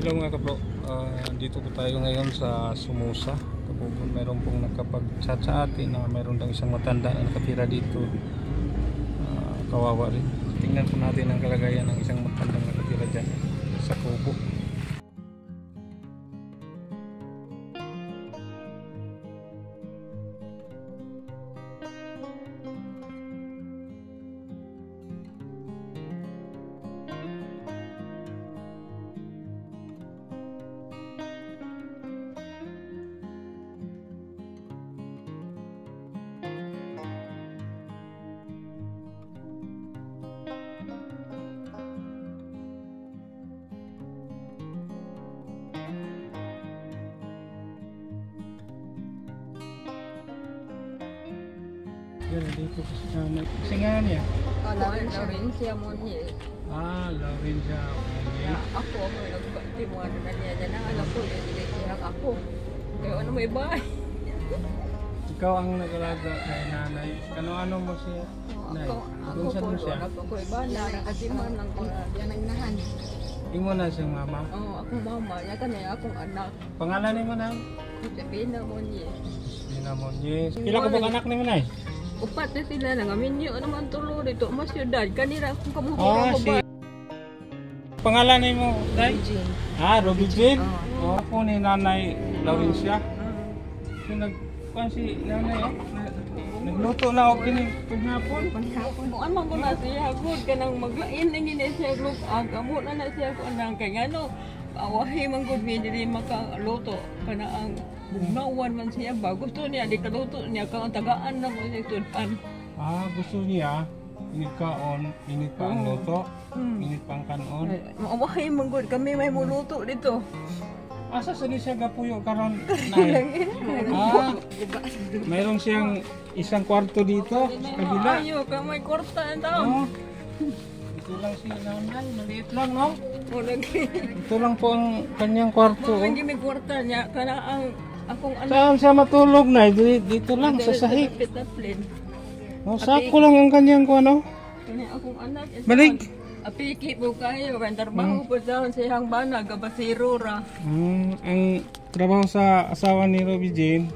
Hello mga kabro, dito po tayo ngayon sa Somoza. Kapag meron pong nakapag-chat sa atin na meron lang isang matanda na nakatira dito, kawawa rin. Tingnan po natin ang kalagayan ng isang matandang nakatira dyan sa kubo. Yan, dito sa singahan niya. Laurencia Monye. Laurencia Monye. Ako nagtimuan na niya dyan. Alam ko, yung ako. Kaya ano may bahay. Ikaw ang nag-alaga kay nanay. Ano mo siya? Nay, kung saan mo siya? Ako iba na, nakasiman lang ko na yan ang nahan. Imo na siyang mama? Oo, akong mama. Yan ka na akong anak. Pangalan mo na? Sabina Monye. Sabina Monye. Pila ko bang anak ni mo nay? Upat na sila na ngamin nyo. Ano man tulo dito? Mas syudad. Kanina akong kamuhura ko ba? Pangalan ni mo, Day? Jean. Ruby Jean? Ako ni Nanay Laurencia. Nagkuhan si Nanay, nagluto na ako kini paghapon. Kung ano ko na siya, good ka nang maglain na gina siya, look, agamo na siya ko anang kay ano, awahi man good me, hindi makaluto ka na ang bugnawan man siya ba. Gusto niya, di kaluto niya, kang tagaan na mo siya sudan. Gusto niya, init pa ang luto, init pa ang kanon. Awahi man good, kami may muluto dito. Asa sa siya gapuyo karon nay? Mayroon siyang isang kwarto dito sa kabila. Ayo, ka may kwarta ang taon. Ito lang si nanay, maliit lang, no? Lagi. Ito lang po ang kanyang kwarto. Lagi may kwarta niya, kana ang akong anak. Saan siya matulog na? Dito lang sa sahig. Sako lang ang kanyang ano? Kanya akong anak. Balik! Apiki po kayo, kan trabaho po sa siyang bana, gabasiro ra. Ang trabaho sa asawa ni Ruby Jean,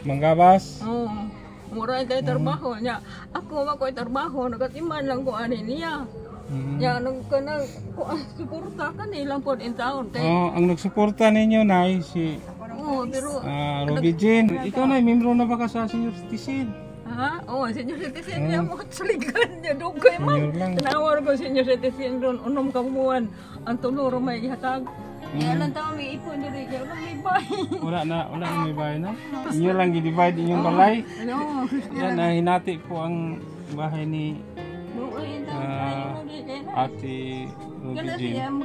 manggabas? Oo. Mura kayo trabaho niya. Ako mako'y trabaho, nagatiman lang ko ani niya. Ya nung kanang suporta kanilang po in town. Ang nagsuporta ninyo na si pero Ruby Jean. Ikaw na, membro na ba ka sa senior citizen? Oo, senior citizen niya mo saligan niya. Dugay man. Tinawar ko senior citizen doon. Unom kamuan. Ang tuluro may ihatag. Ilan taon may ipon diri kaya wala may bahay. Wala na may bahay na. Inyo lang i-divide inyong balay. Yan, hinati po ang bahay ni Ate Ruby Jean.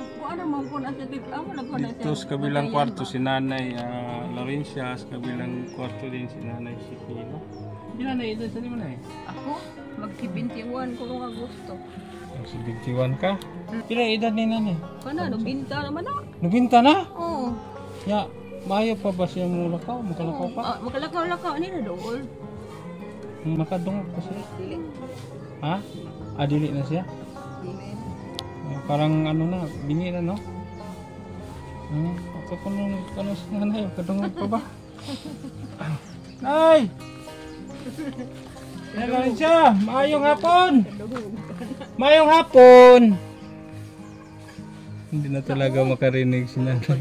Dito sa kabilang kwarto si Nanay Laurencia, sa kabilang kwarto din si Nanay Sikino. Ilan na edad sa lima na eh? Ako? Mag-21 ko nung Agosto. Mag-21 ka? Pila edad ni Nanay? Kana, nabinta naman na. Nabinta na? Oo. Ya, mayo pa ba siya mong lakaw? Makalakaw pa? Makalakaw-lakaw. Ano na doon? Makadungog pa siya? Dili. Ha? Dili na siya? Dili. Parang ano na, bingi na no? Ito po nung sa nanay, kadungog pa ba? Ay! Nagaling siya! Maayong hapon! Maayong hapon! Hindi na talaga makarinig si nanay.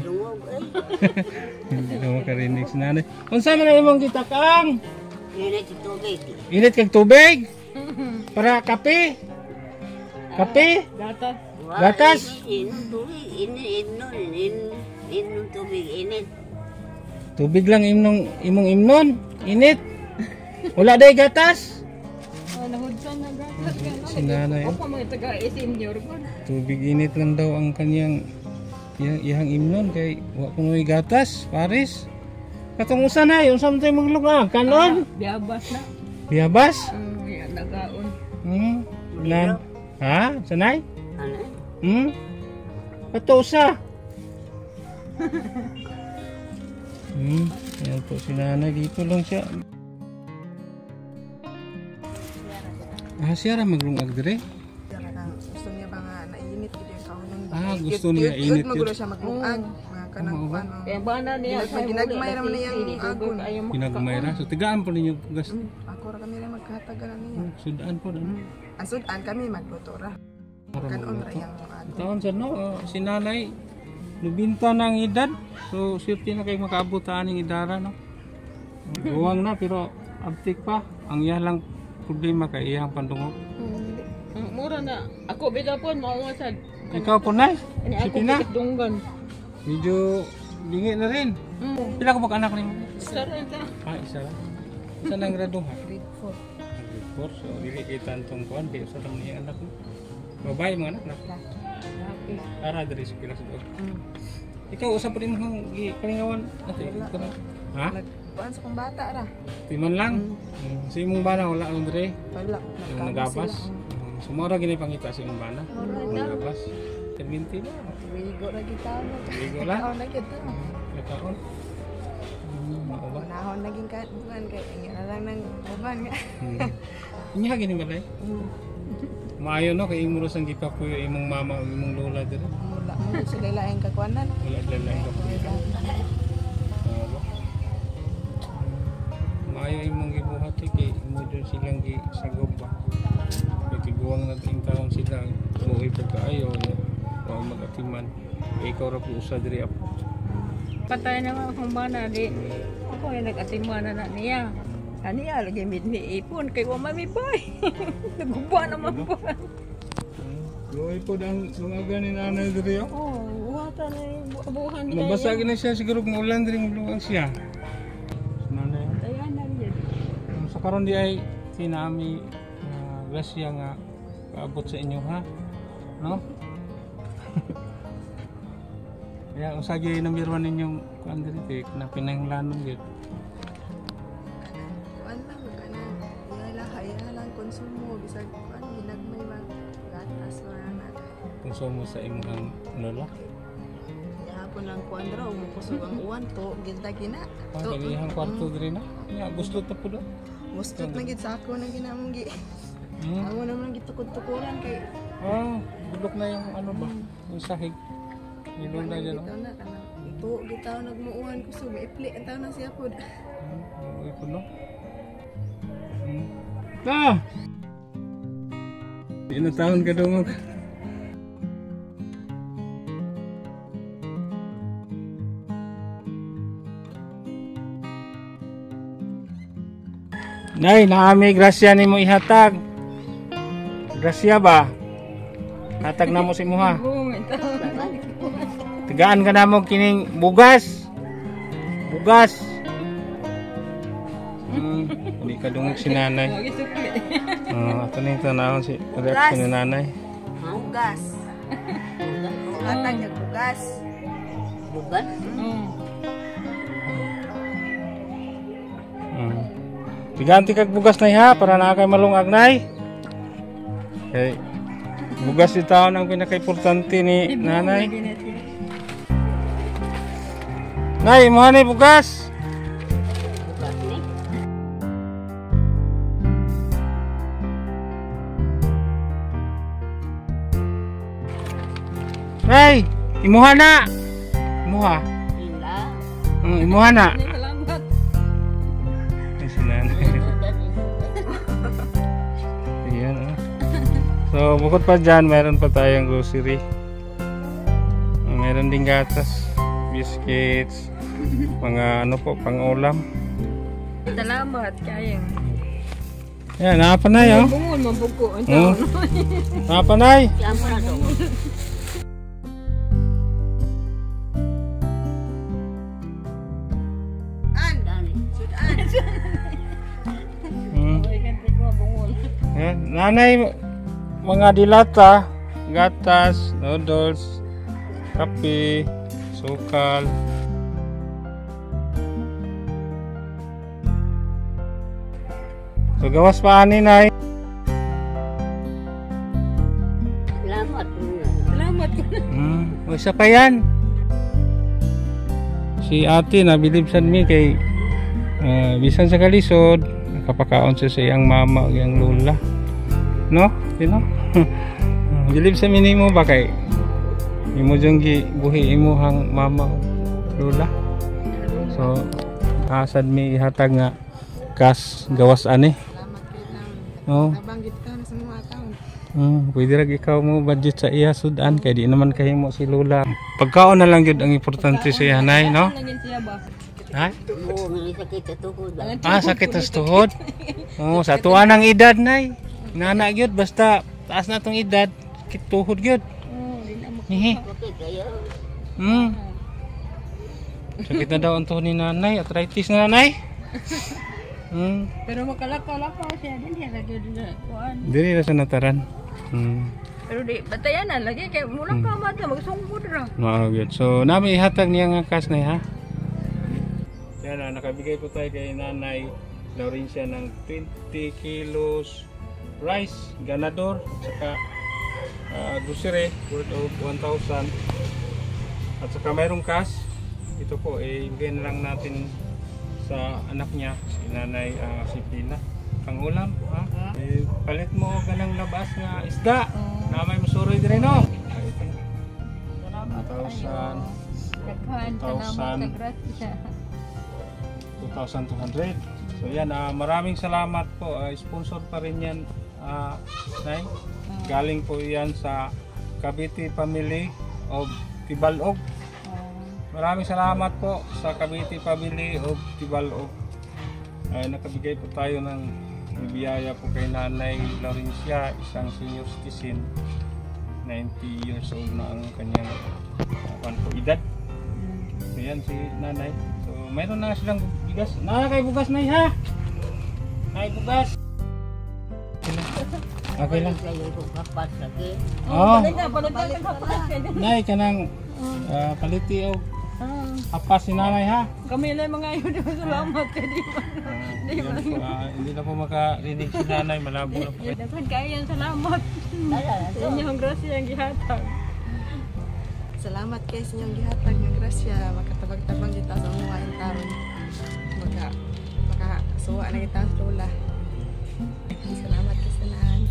Hindi na makarinig si nanay. Kung saan na imong gitakang? Init kag tubig. Init kag tubig? Para kape? Kape? Gatas. Gatas? Inom tubig, init. Tubig lang imong imnon? Init? Wala day gatas? Nahudsan na gatas. Si nanay. Ako mga taga-senior ko. Tubig init lang daw ang kanyang iyang imnon kay wa ko may gatas, Paris. Katong usa na, unsa man tay maglunga? Kanon? Biyabas na. Biyabas? Nagaon. Lan. Ha? Sanay? Ano? Kato usa. Yan po si nanay, dito lang siya. Siya ra maglungag dire? Gusto niya ba nga nainit, hindi yung kaunan ba? gusto niya init Magulo yun. siya magmukang. Mga kanang Oo. ano. Kaya ba na niya? Ginagmay raman na yung agon. Pinagmay ra. So tigaan po ninyo bugas. Ako ra kami na magkahatagan niya. Sudaan po ano. Asudan kami magluto ra. Kanon ra yang agon. Taon sa no, si nanay nubinta na ang edad. So swerte na kay makaabot aning idara no. Buwang na pero abtik pa. Ang iya lang problema kay iyang pandungog. Mura na. Ako bida po mao sa Ikaw po nay. Ini Si ako Pina. pikit dunggan. Medyo bingi na rin. Pila ko anak nimo? Sarap ta. Isa lang. Isa lang grado ha. Grade 4. Grade 4. So dili kay tantong kuan di usa man niya anak mo. Babae mo anak na. Ara diri sa pilas do. Ikaw usa pa rin mo palingawan nato ikaw na. Ha? Nagkuan sa kong bata ra. Timan lang. Sa imong bana wala on dire. Wala. Yung nagabas. Sumara gini pangita sa imong bana. Nagabas. Terminti na. Wigo ra kita. Wigo lang. Kaon na kita. Nakaon. Mao ba? Nahon naging bukan kay ingin na lang nang bukan nga. Inya gini balay. Maayo no kay imong sang gipapuyo imong mama o imong lola dire. Wala mo sila laing kakuanan. Wala lain ka puyo. Maayo imong gibuhat kay imo jud silang gisagop ba. Kay tiguang na ting taon sila buhi pagkaayo o magatiman. Ikaw ra po usa diri apo. Patay na nga akong bana di. Ako ay nag-atimana na niya. Kaniya lagi mi ipon kay wa may bay. Naguba naman po. Luoy po ang lungaga ni nanay diri. Oh, wata na yung buhan niya. Mabasa na siya siguro kung ulan diri luang siya. Nanay. Ayan na yun. Sa karon di ay sinami grasya nga kaabot sa inyo ha. No? Kaya usagi namirwan ninyong kuan diri na pinanglanon gyud. Kuan lang kana. Wala haya lang konsumo bisag kuan ginagmay mag gatas na. Konsumo sa imong lola. Hapon lang kuan ra umukusog ang uwan to ginta gina. To ihang kwarto diri na. Ya gusto ta pud. Mustot na gid sa ako nang ginamong gi. Amo naman gitukod-tukuran kay bulok na yung ano ba? Yung sahig. Ilong na dyan. Ito na kana. Ito gitaw nagmuuhan ko so maipli ang taon na siya pod. Uy po no. Ta! Di na taon ka dungog. Nay, naami grasya nimo ihatag. Grasya ba? Hatag na mo si mo ha. Tigaan ka na mo kining bugas. Bugas. Hindi ka dungog si nanay. Ato na yung tanahon si reaction ni nanay. Bugas. Hatag niya bugas. Bugan? Tiganti kag bugas na ha para na kay malungag nay. Okay. Bugas di taon ang pinaka-importante ni nanay. Nay, mo ni bugas. Nay, imuha na. Imuha. Imuha na. Salamat. Ay, si nanay. Ayan, So, bukod pa dyan, meron pa tayong grocery. Meron ding gatas, biscuits, mga ano po, pang-ulam. Salamat kayang. Yan, nakapanay oh. Bungol mabuko ang Oh. taon. Nakapanay. Yan, nanay, mga dilata, gatas, noodles, kape, sukal. So gawas pa ani nay. Salamat. Isa pa yan. Si ate nabilib sa mi kay bisan sa kalisod nakapakaon siya sa iyang mama o iyang lola. No? You know? Bilib sa minimo ba kay imo jung gi buhi imuhang mama o lola. So asad mi ihatag nga kas gawas ani. Salamat kay Town. Oh. Nabanggit ka na sa mga Town. Pwede ra ikaw mo budget sa iya sudan kay di naman kahimo si lola. Pagkaon na lang gyud ang importante sa iya nay, no? Naging siya ba? Ha? Oo, may sakit sa tuhod. Sakit sa tuhod. Oh, sa tuwa ng edad nay. Nana gyud basta taas na tong edad, sakit tuhod gyud. Di na mo. Nihi. Sakit kayo. Sakit na daw ang tuhod ni nanay, arthritis na nanay. Pero makalakaw siya din siya lagi din kuan. Diri ra sa nataran. Pero di batayan na lagi kay mula pa mata magsungkod ra. Mao gyud. So nami ihatag niya nga kas nay ha. Yan na, nakabigay po tayo kay Nanay Laurencia ng 20 kilos rice, ganador, saka grocery worth of 1,000. At saka mayroong cash. Ito po, ibigay na lang natin sa anak niya, si Nanay si Pina. Pang ulam, ha? Palit mo ganang labas nga isda. Na may masuroy din no? 2,200. So yan, maraming salamat po. Sponsor pa rin yan, Nay. Galing po yan sa Cavite Family of Tibalog. Maraming salamat po sa Cavite Family of Tibalog. Nakabigay po tayo ng biyaya po kay Nanay Laurencia, isang senior citizen. 90 years old na ang kanyang edad. So yan si Nanay. So mayroon na silang bigas. Kay bugas na ha. Kay bugas. Okay lang. Kayo itong kapat lagi. Oh, Balik na kapas kay. Nay kanang paliti o apas si Nanay ha. Kami lang mga ayo di salamat kay di man. Yan po, hindi na po makarinig si Nanay, malabo na po. Dapat kayo salamat. Sa inyong grasya ang gihatag. Salamat kay sa inyong gihatag ng grasya. Makatabag-tabang kita sa mga Town. Makasuwa na kita sa lola. Salamat kay sanahan.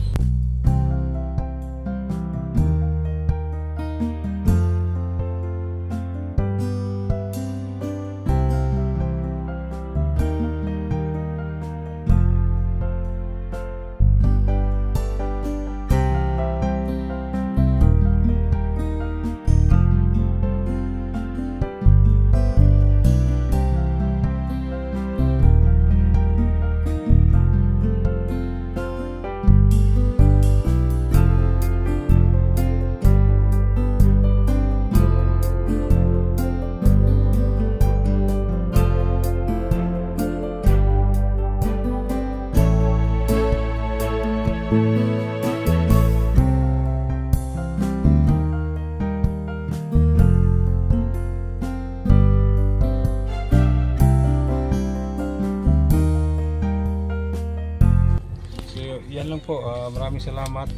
Yan lang po, maraming salamat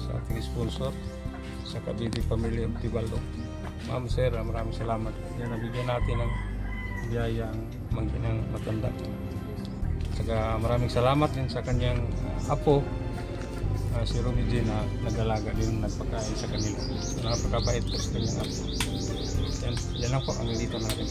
sa ating sponsor sa Cavite Family of Tibalog. Ma'am Sir, maraming salamat. Yan, nabigyan natin ng biyayang mangkinang matanda. Saka maraming salamat din sa kanyang apo, si Romy G, na nag-alaga din, nagpakain sa kanila. So, napakabait po sa kanyang apo. Yan lang po ang dito natin.